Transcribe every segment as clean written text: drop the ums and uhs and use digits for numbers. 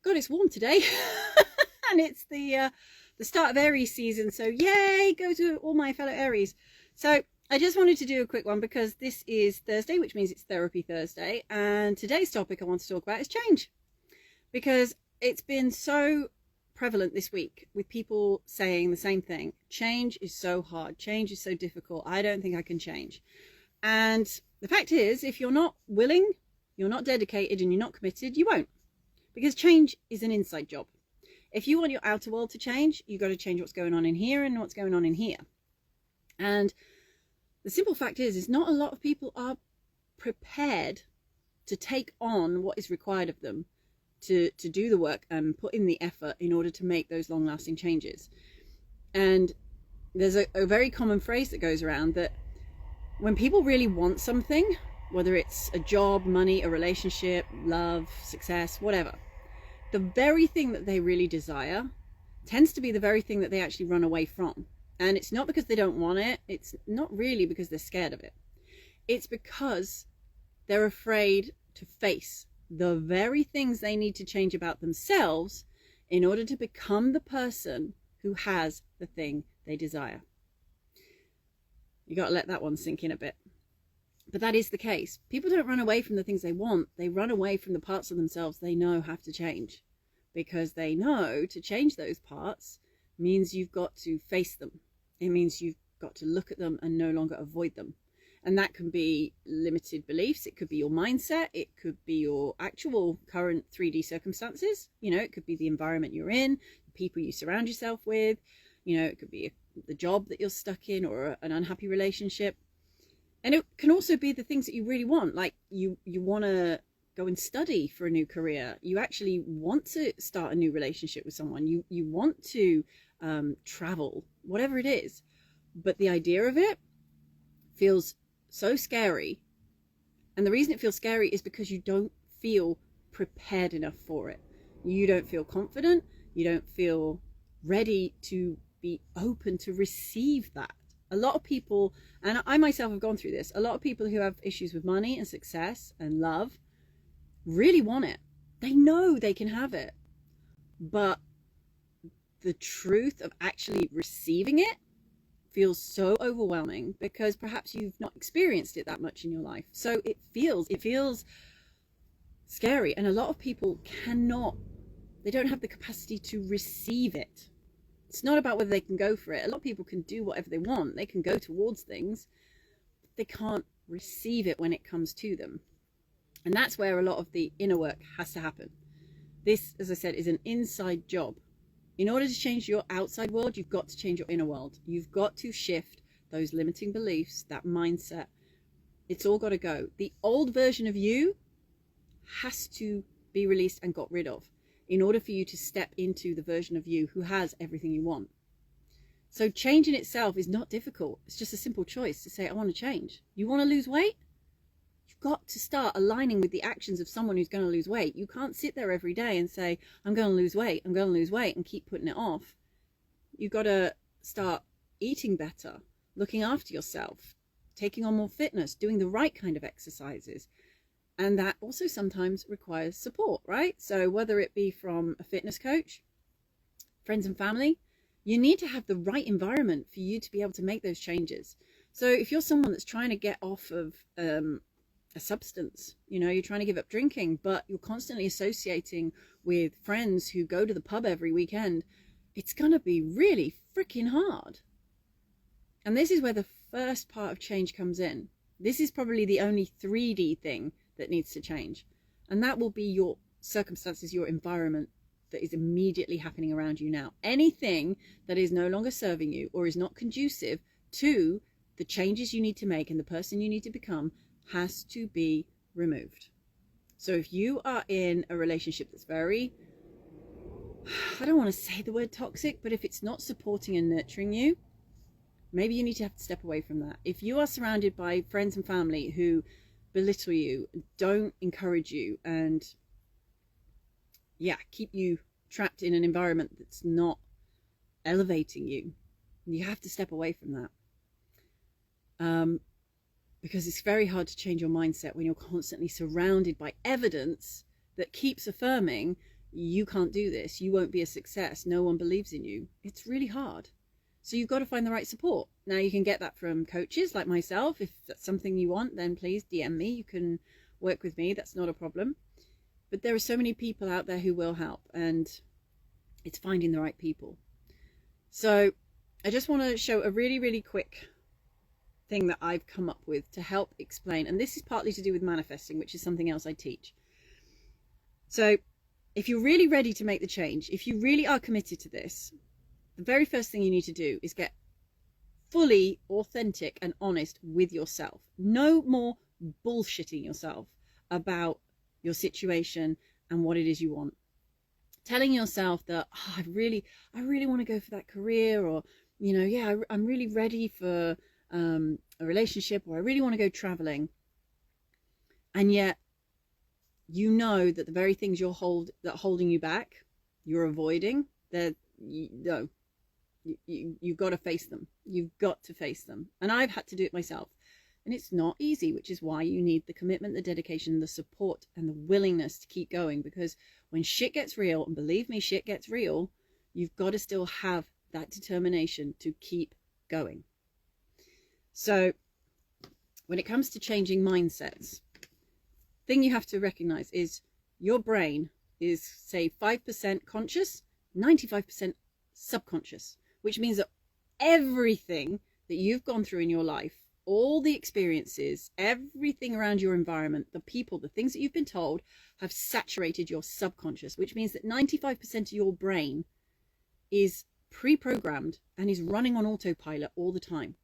God, it's warm today. And it's the start of Aries season. So yay, go to all my fellow Aries. So I just wanted to do a quick one because this is Thursday, which means it's Therapy Thursday. And today's topic I want to talk about is change. Because it's been so prevalent this week with people saying the same thing. Change is so hard. Change is so difficult. I don't think I can change. And the fact is, if you're not willing, you're not dedicated, and you're not committed, you won't. Because change is an inside job. If you want your outer world to change, you've got to change what's going on in here and what's going on in here. And the simple fact is not a lot of people are prepared to take on what is required of them to do the work and put in the effort in order to make those long-lasting changes. And there's a very common phrase that goes around that when people really want something, whether it's a job, money, a relationship, love, success, whatever, the very thing that they really desire tends to be the very thing that they actually run away from. And it's not because they don't want it. It's not really because they're scared of it. It's because they're afraid to face the very things they need to change about themselves in order to become the person who has the thing they desire. You got to let that one sink in a bit. But that is the case. People don't run away from the things they want. They run away from the parts of themselves they know have to change, because they know to change those parts means you've got to face them. It means you've got to look at them and no longer avoid them. And that can be limited beliefs. It could be your mindset. It could be your actual current 3D circumstances. You know, it could be the environment you're in, the people you surround yourself with. You know, it could be the job that you're stuck in, or an unhappy relationship. And it can also be the things that you really want. Like you want to go and study for a new career. You actually want to start a new relationship with someone. You want to travel, whatever it is. But the idea of it feels so scary. And the reason it feels scary is because you don't feel prepared enough for it. You don't feel confident. You don't feel ready to be open to receive that. A lot of people, and I myself have gone through this, a lot of people who have issues with money and success and love really want it. They know they can have it. But the truth of actually receiving it feels so overwhelming because perhaps you've not experienced it that much in your life. So it feels scary. And a lot of people they don't have the capacity to receive it. It's not about whether they can go for it. A lot of people can do whatever they want. They can go towards things, but they can't receive it when it comes to them. And that's where a lot of the inner work has to happen. This, as I said, is an inside job. In order to change your outside world, you've got to change your inner world. You've got to shift those limiting beliefs, that mindset. It's all got to go. The old version of you has to be released and got rid of in order for you to step into the version of you who has everything you want. So change in itself is not difficult. It's just a simple choice to say, I want to change. You want to lose weight? You've got to start aligning with the actions of someone who's going to lose weight. You can't sit there every day and say, I'm going to lose weight, I'm going to lose weight, and keep putting it off. You've got to start eating better, looking after yourself, taking on more fitness, doing the right kind of exercises. And that also sometimes requires support, right? So whether it be from a fitness coach, friends and family, you need to have the right environment for you to be able to make those changes. So if you're someone that's trying to get off of a substance, you're trying to give up drinking, but you're constantly associating with friends who go to the pub every weekend, it's going to be really freaking hard. And this is where the first part of change comes in. This is probably the only 3D thing that needs to change. And that will be your circumstances, your environment that is immediately happening around you now. Anything that is no longer serving you or is not conducive to the changes you need to make and the person you need to become has to be removed. So if you are in a relationship that's very, I don't want to say the word toxic, but if it's not supporting and nurturing you, maybe you need to have to step away from that. If you are surrounded by friends and family who belittle you, don't encourage you, and keep you trapped in an environment that's not elevating you, you have to step away from that. Because it's very hard to change your mindset when you're constantly surrounded by evidence that keeps affirming you can't do this, you won't be a success, no one believes in you. It's really hard. So you've got to find the right support. Now you can get that from coaches like myself. If that's something you want, then please DM me. You can work with me. That's not a problem. But there are so many people out there who will help, and it's finding the right people. So I just want to show a really, really quick thing that I've come up with to help explain. And this is partly to do with manifesting, which is something else I teach. So if you're really ready to make the change, if you really are committed to this, the very first thing you need to do is get fully authentic and honest with yourself. No more bullshitting yourself about your situation and what it is you want. Telling yourself that, oh, I really want to go for that career, or, you know, yeah, I'm really ready for a relationship, or I really want to go traveling. And yet, you know that the very things that are holding you back, you're avoiding, you've got to face them. You've got to face them. And I've had to do it myself. And it's not easy, which is why you need the commitment, the dedication, the support, and the willingness to keep going. Because when shit gets real, and believe me, shit gets real, you've got to still have that determination to keep going. So when it comes to changing mindsets, the thing you have to recognize is your brain is, say, 5% conscious, 95% subconscious, which means that everything that you've gone through in your life, all the experiences, everything around your environment, the people, the things that you've been told, have saturated your subconscious, which means that 95% of your brain is pre-programmed and is running on autopilot all the time.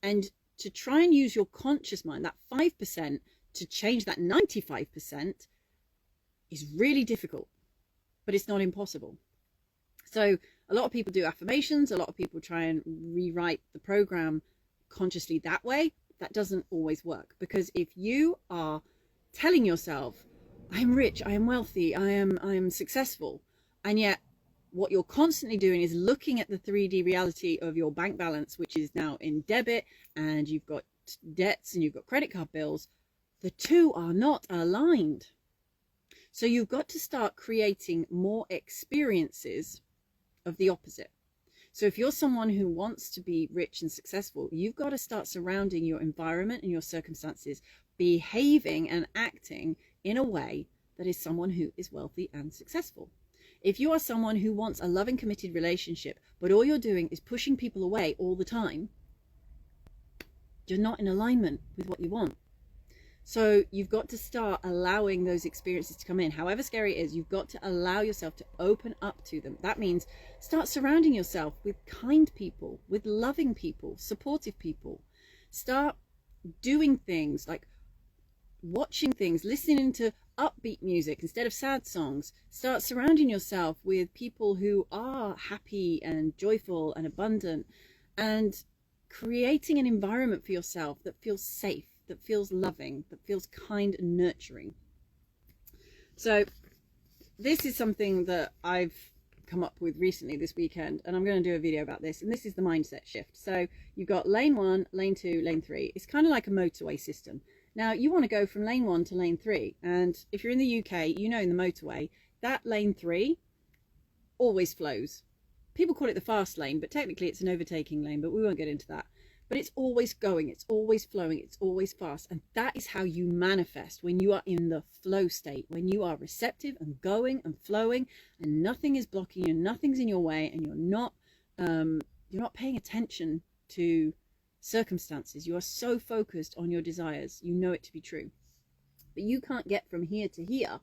And to try and use your conscious mind, that 5%, to change that 95% is really difficult, but it's not impossible. So a lot of people do affirmations, a lot of people try and rewrite the program consciously that way. That doesn't always work, because if you are telling yourself, I am rich, I am wealthy, I am successful, and yet what you're constantly doing is looking at the 3D reality of your bank balance, which is now in debit, and you've got debts and you've got credit card bills, the two are not aligned. So you've got to start creating more experiences of the opposite. So if you're someone who wants to be rich and successful, you've got to start surrounding your environment and your circumstances, behaving and acting in a way that is someone who is wealthy and successful. If you are someone who wants a loving, committed relationship, but all you're doing is pushing people away all the time, you're not in alignment with what you want. So you've got to start allowing those experiences to come in. However scary it is, you've got to allow yourself to open up to them. That means start surrounding yourself with kind people, with loving people, supportive people. Start doing things like watching things, listening to upbeat music instead of sad songs. Start surrounding yourself with people who are happy and joyful and abundant, and creating an environment for yourself that feels safe, that feels loving, that feels kind and nurturing. So this is something that I've come up with recently this weekend, and I'm going to do a video about this, and this is the mindset shift. So you've got lane 1, lane 2, lane 3. It's kind of like a motorway system. Now you want to go from lane 1 to lane 3, and if you're in the UK, you know, in the motorway, that lane 3 always flows. People call it the fast lane, but technically it's an overtaking lane, but we won't get into that. But it's always going, it's always flowing, it's always fast. And that is how you manifest when you are in the flow state, when you are receptive and going and flowing, and nothing is blocking you, nothing's in your way, and you're not paying attention to circumstances. You are so focused on your desires, you know it to be true. But you can't get from here to here.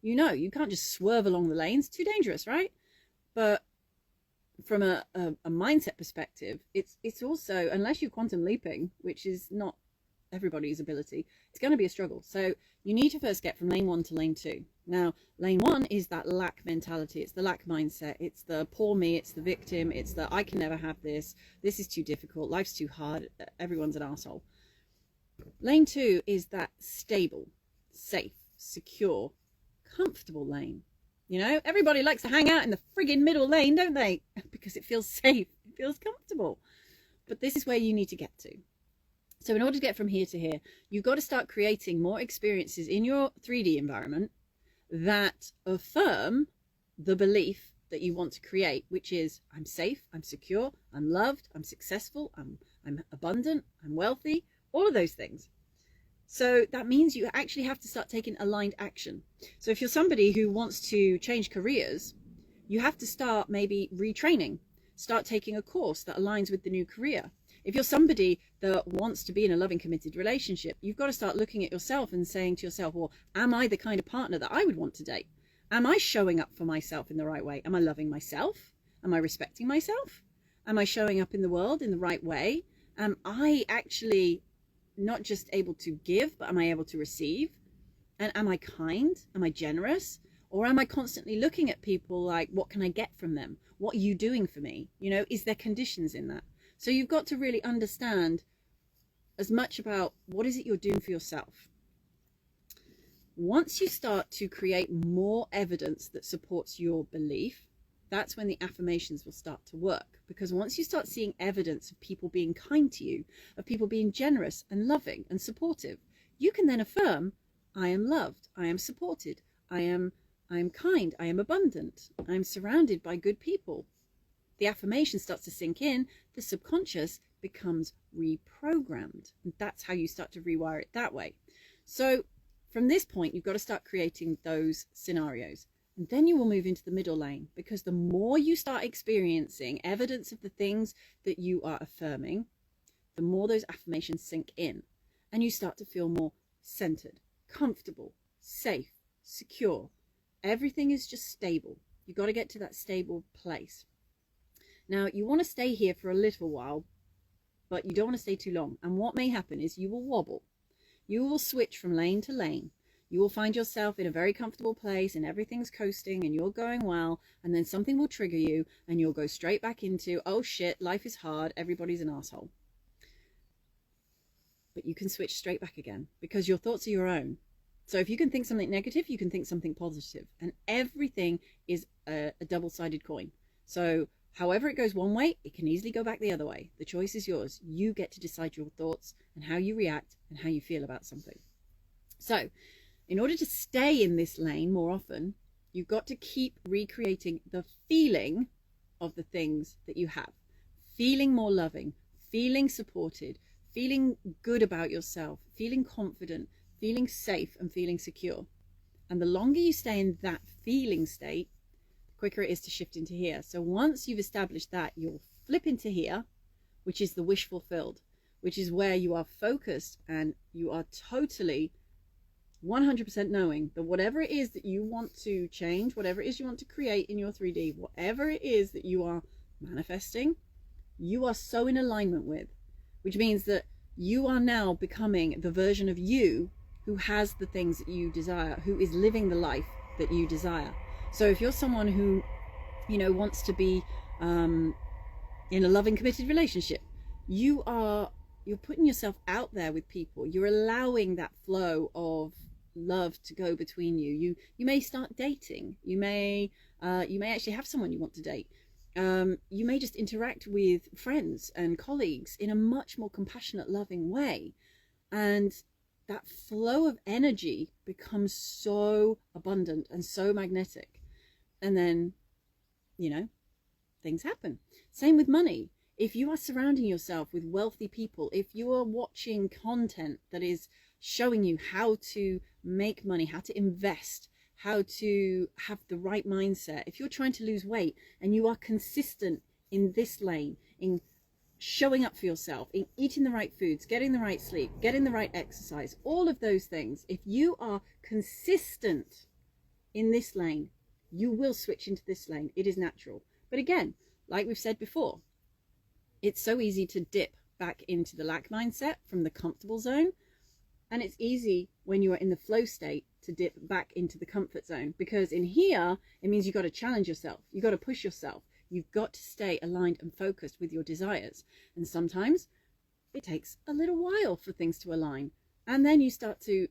You know, you can't just swerve along the lanes, too dangerous, right? But from a mindset perspective, it's also, unless you're quantum leaping, which is not everybody's ability, it's going to be a struggle. So you need to first get from lane 1 to lane 2. Now, lane 1 is that lack mentality. It's the lack mindset. It's the poor me. It's the victim. It's the I can never have this. This is too difficult. Life's too hard. Everyone's an asshole. Lane 2 is that stable, safe, secure, comfortable lane. You know, everybody likes to hang out in the friggin' middle lane, don't they? Because it feels safe, it feels comfortable. But this is where you need to get to. So in order to get from here to here, you've got to start creating more experiences in your 3D environment that affirm the belief that you want to create, which is I'm safe, I'm secure, I'm loved, I'm successful, I'm abundant, I'm wealthy, all of those things. So that means you actually have to start taking aligned action. So if you're somebody who wants to change careers, you have to start maybe retraining, start taking a course that aligns with the new career. If you're somebody that wants to be in a loving, committed relationship, you've got to start looking at yourself and saying to yourself, well, am I the kind of partner that I would want to date? Am I showing up for myself in the right way? Am I loving myself? Am I respecting myself? Am I showing up in the world in the right way? Am I actually not just able to give, but am I able to receive? And am I kind? Am I generous? Or am I constantly looking at people like, what can I get from them? What are you doing for me? You know, is there conditions in that? So you've got to really understand as much about what is it you're doing for yourself. Once you start to create more evidence that supports your belief, that's when the affirmations will start to work. Because once you start seeing evidence of people being kind to you, of people being generous and loving and supportive, you can then affirm, I am loved, I am supported, I am kind, I am abundant, I am surrounded by good people. The affirmation starts to sink in, the subconscious becomes reprogrammed. And that's how you start to rewire it that way. So from this point, you've got to start creating those scenarios. And then you will move into the middle lane, because the more you start experiencing evidence of the things that you are affirming, the more those affirmations sink in and you start to feel more centered, comfortable, safe, secure. Everything is just stable. You've got to get to that stable place. Now, you want to stay here for a little while, but you don't want to stay too long. And what may happen is you will wobble. You will switch from lane to lane. You will find yourself in a very comfortable place and everything's coasting and you're going well, and then something will trigger you and you'll go straight back into, oh shit, life is hard, everybody's an asshole. But you can switch straight back again because your thoughts are your own. So if you can think something negative, you can think something positive. And everything is a double-sided coin. So however it goes one way, it can easily go back the other way. The choice is yours. You get to decide your thoughts and how you react and how you feel about something. So in order to stay in this lane more often, you've got to keep recreating the feeling of the things that you have. Feeling more loving, feeling supported, feeling good about yourself, feeling confident, feeling safe and feeling secure. And the longer you stay in that feeling state, the quicker it is to shift into here. So once you've established that, you'll flip into here, which is the wish fulfilled, which is where you are focused and you are totally 100% knowing that whatever it is that you want to change, whatever it is you want to create in your 3D, whatever it is that you are manifesting, you are so in alignment with, which means that you are now becoming the version of you who has the things that you desire, who is living the life that you desire. So if you're someone who, you know, wants to be in a loving, committed relationship, you're putting yourself out there with people. You're allowing that flow of love to go between you. You may start dating. You may actually have someone you want to date. You may just interact with friends and colleagues in a much more compassionate, loving way. And that flow of energy becomes so abundant and so magnetic. And then, you know, things happen. Same with money. If you are surrounding yourself with wealthy people, if you are watching content that is showing you how to make money, how to invest, how to have the right mindset, if you're trying to lose weight and you are consistent in this lane, in showing up for yourself, in eating the right foods, getting the right sleep, getting the right exercise, all of those things, if you are consistent in this lane, you will switch into this lane. It is natural. But again, like we've said before, it's so easy to dip back into the lack mindset from the comfortable zone. And it's easy when you are in the flow state to dip back into the comfort zone, because in here, it means you've got to challenge yourself. You've got to push yourself. You've got to stay aligned and focused with your desires. And sometimes it takes a little while for things to align. And then you start to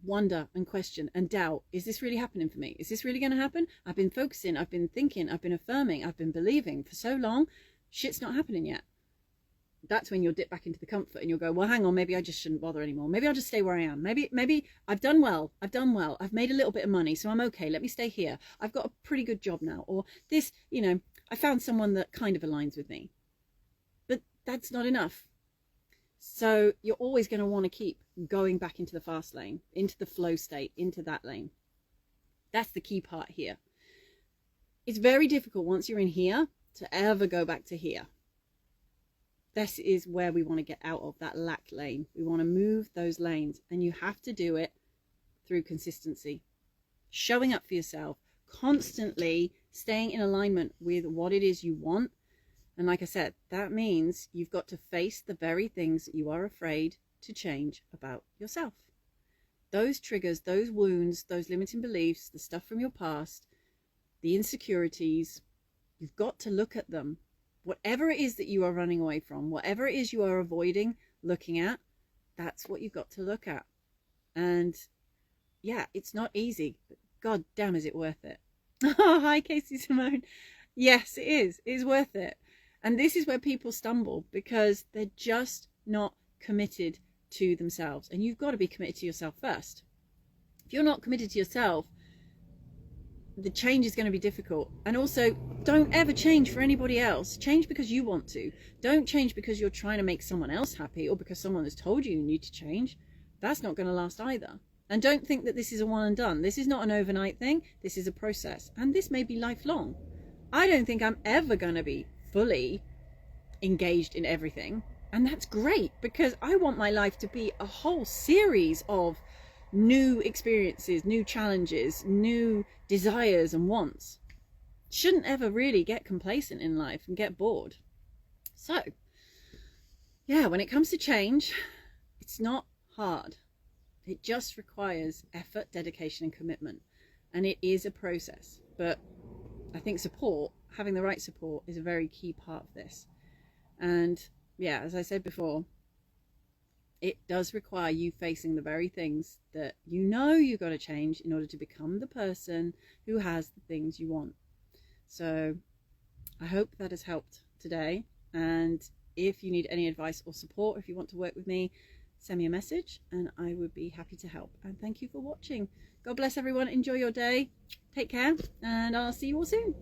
wonder and question and doubt, is this really happening for me? Is this really going to happen? I've been focusing, I've been thinking, I've been affirming, I've been believing for so long. Shit's not happening yet. that's when you'll dip back into the comfort and you'll go, well, hang on, maybe I just shouldn't bother anymore. Maybe I'll just stay where I am. Maybe I've done well. I've made a little bit of money, so I'm okay. Let me stay here. I've got a pretty good job now. Or this, I found someone that kind of aligns with me. But that's not enough. So you're always going to want to keep going back into the fast lane, into the flow state, into that lane. That's the key part here. It's very difficult once you're in here to ever go back to here. This is where we want to get out of that lack lane. We want to move those lanes, and you have to do it through consistency, showing up for yourself, constantly staying in alignment with what it is you want. And like I said, that means you've got to face the very things that you are afraid to change about yourself. Those triggers, those wounds, those limiting beliefs, the stuff from your past, the insecurities, you've got to look at them. Whatever it is that you are running away from, whatever it is you are avoiding looking at, that's what you've got to look at. And yeah, it's not easy, but god damn is it worth it. Oh, hi Casey Simone. Yes, it is. It is worth it. And this is where people stumble, because they're just not committed to themselves. And you've got to be committed to yourself first. If you're not committed to yourself, the change is going to be difficult. And also, don't ever change for anybody else. Change because you want to. Don't change because you're trying to make someone else happy, or because someone has told you need to change. That's not going to last either. And don't think that this is a one and done. This is not an overnight thing. This is a process. And this may be lifelong. I don't think I'm ever going to be fully engaged in everything. And that's great, because I want my life to be a whole series of new experiences, new challenges, new desires and wants. Shouldn't ever really get complacent in life and get bored. So, yeah, when it comes to change, it's not hard. It just requires effort, dedication, and commitment. And it is a process. But I think support, having the right support, is a very key part of this. And yeah, as I said before, it does require you facing the very things that you've got to change in order to become the person who has the things you want. So I hope that has helped today. And if you need any advice or support, if you want to work with me, send me a message and I would be happy to help. And thank you for watching. God bless everyone. Enjoy your day. Take care, and I'll see you all soon.